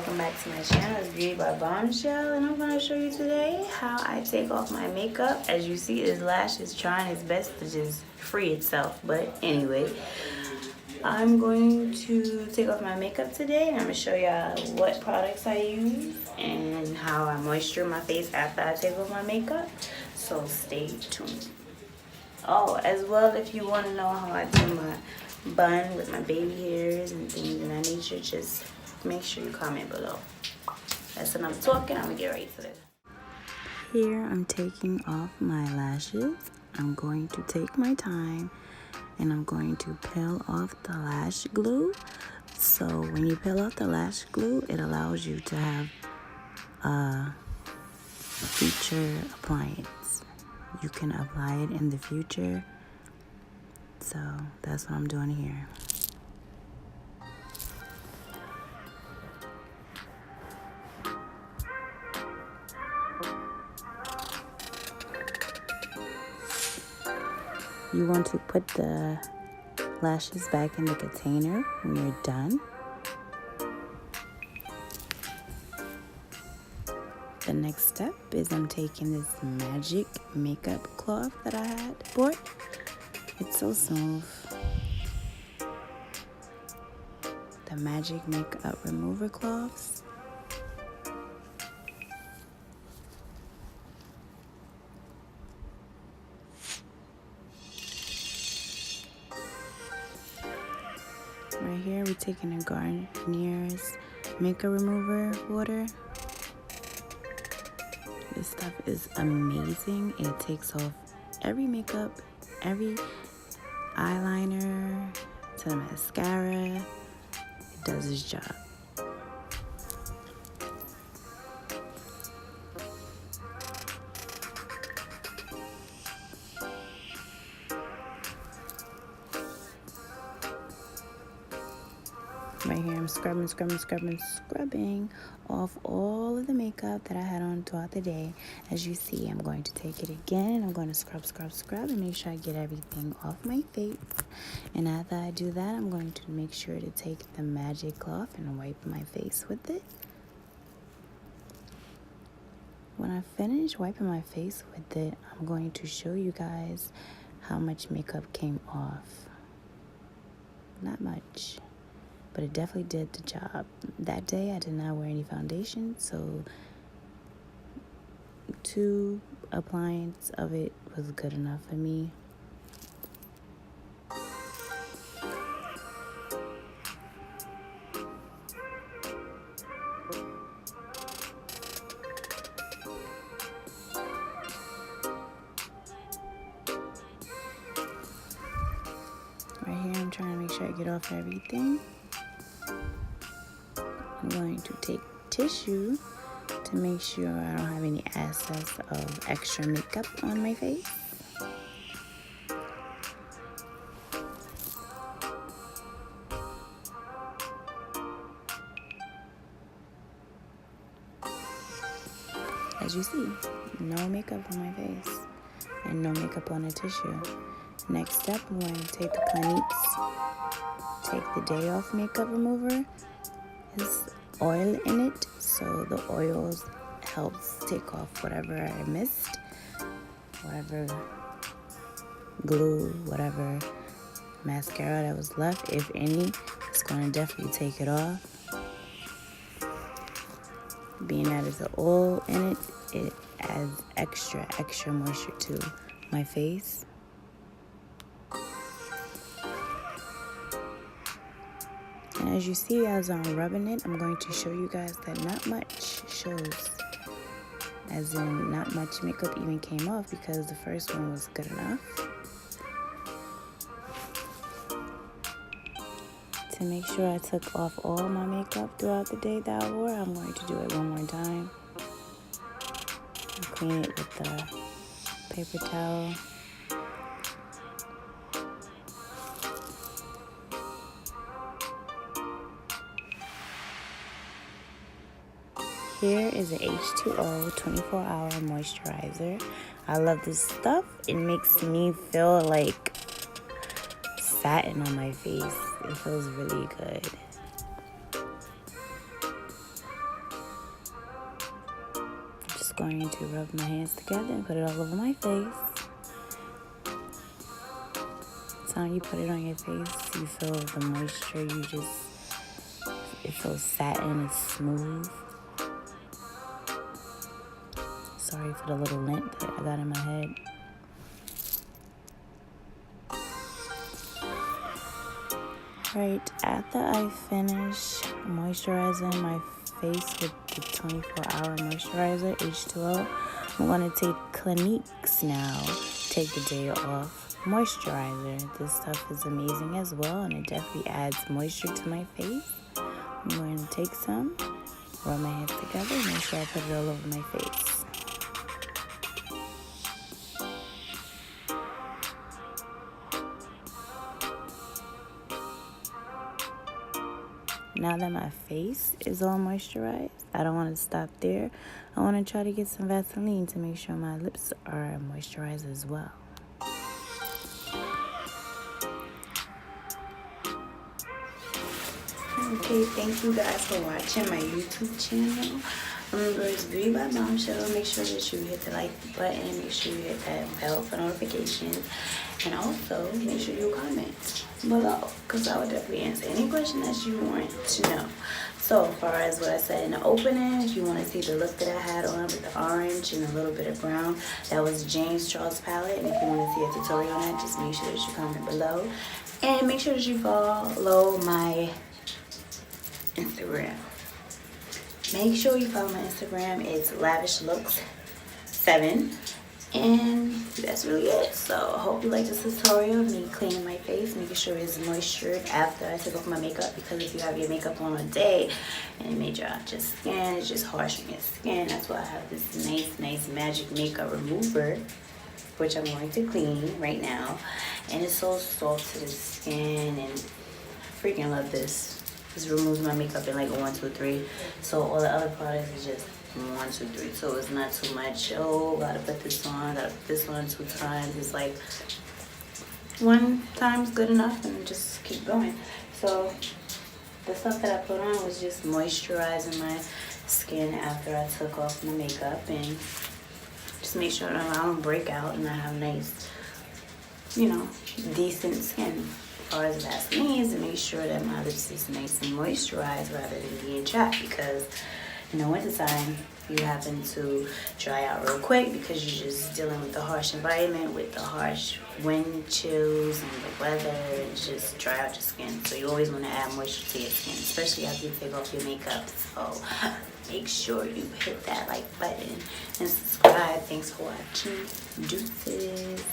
welcome back to my channel. It's Beauty by Bombshell, and I'm going to show you today how I take off my makeup. As you see, this lash is trying its best to just free itself, but anyway, I'm going to take off my makeup today, and I'm going to show y'all what products I use and how I moisture my face after I take off my makeup, so stay tuned. Oh, as well, if you want to know how I do my bun with my baby hairs and things of that nature, just make sure you comment below. That's enough talking. I'm gonna get right to this. Here I'm taking off my lashes. I'm going to take my time and I'm going to peel off the lash glue. So when you peel off the lash glue, it allows you to have a future appliance. You can apply it in the future. So that's what I'm doing here. You want to put the lashes back in the container when you're done. The next step is I'm taking this magic makeup cloth that I had bought. It's so smooth. The magic makeup remover cloths. Right here we're taking a Garnier's makeup remover water. This stuff is amazing. It takes off every makeup, every eyeliner to the mascara. It does its job. Right here I'm scrubbing off all of the makeup that I had on throughout the day. As you see, I'm going to take it again and I'm going to scrub and make sure I get everything off my face. And after I do that, I'm going to make sure to take the magic cloth and wipe my face with it. When I finish wiping my face with it, I'm going to show you guys how much makeup came off. Not much, but it definitely did the job. That day I did not wear any foundation, so 2 appliances of it was good enough for me. Right here I'm trying to make sure I get off everything. I'm going to take tissue to make sure I don't have any excess of extra makeup on my face. As you see, no makeup on my face and no makeup on the tissue. Next step, I'm going to take the Clique, take the day off makeup remover. There's oil in it, so the oils helps take off whatever I missed, whatever glue, whatever mascara that was left, if any. It's going to definitely take it off. Being that there's oil in it, it adds extra moisture to my face. And as you see, as I'm rubbing it, I'm going to show you guys that not much shows. As in, not much makeup even came off because the first one was good enough. To make sure I took off all my makeup throughout the day that I wore, I'm going to do it one more time. And clean it with the paper towel. Here is an H2O 24-hour moisturizer. I love this stuff. It makes me feel like satin on my face. It feels really good. just going to rub my hands together and put it all over my face. So when you put it on your face, you feel the moisture. It feels satin, it's smooth. Sorry for the little lint that I got in my head. Right after I finish moisturizing my face with the 24-hour moisturizer, H2O, I'm going to take Clique's now, take the day off moisturizer. This stuff is amazing as well, and it definitely adds moisture to my face. I'm going to take some, rub my hands together, make sure I put it all over my face. Now that my face is all moisturized, I don't want to stop there. I want to try to get some Vaseline to make sure my lips are moisturized as well. Okay, thank you guys for watching my YouTube channel. Remember, it's Beauty by Bombshell. Make sure that you hit the like button. Make sure you hit that bell for notifications. And also, make sure you comment below, because I would definitely answer any question that you want to know. So, as far as what I said in the opening, if you want to see the look that I had on with the orange and a little bit of brown, that was James Charles palette. And if you want to see a tutorial on that, just make sure that you comment below. And make sure that you follow my Instagram. Make sure you follow my Instagram. It's lavishlooks7. And that's really it. So I hope you like this tutorial of me cleaning my face, making sure it's moistured after I take off my makeup, because if you have your makeup on a day and it may dry out your skin, it's just harsh on your skin. That's why I have this nice magic makeup remover, which I'm going to clean right now. And it's so soft to the skin, and I freaking love this. This removes my makeup in like 1, 2, 3. So all the other products is just 1, 2, 3. So it's not too much. Oh, gotta put this on. Gotta put this on 2 times. It's like 1 time's good enough, and just keep going. So the stuff that I put on was just moisturizing my skin after I took off my makeup, and just make sure that I don't break out and I have nice, decent skin. As far as Vaseline is, to make sure that my lips is nice and moisturized rather than being chapped, because in the wintertime you happen to dry out real quick because you're just dealing with the harsh environment, with the harsh wind chills and the weather, and just dry out your skin. So you always want to add moisture to your skin, especially after you take off your makeup. So make sure you hit that like button and subscribe. Thanks for watching. Deuces.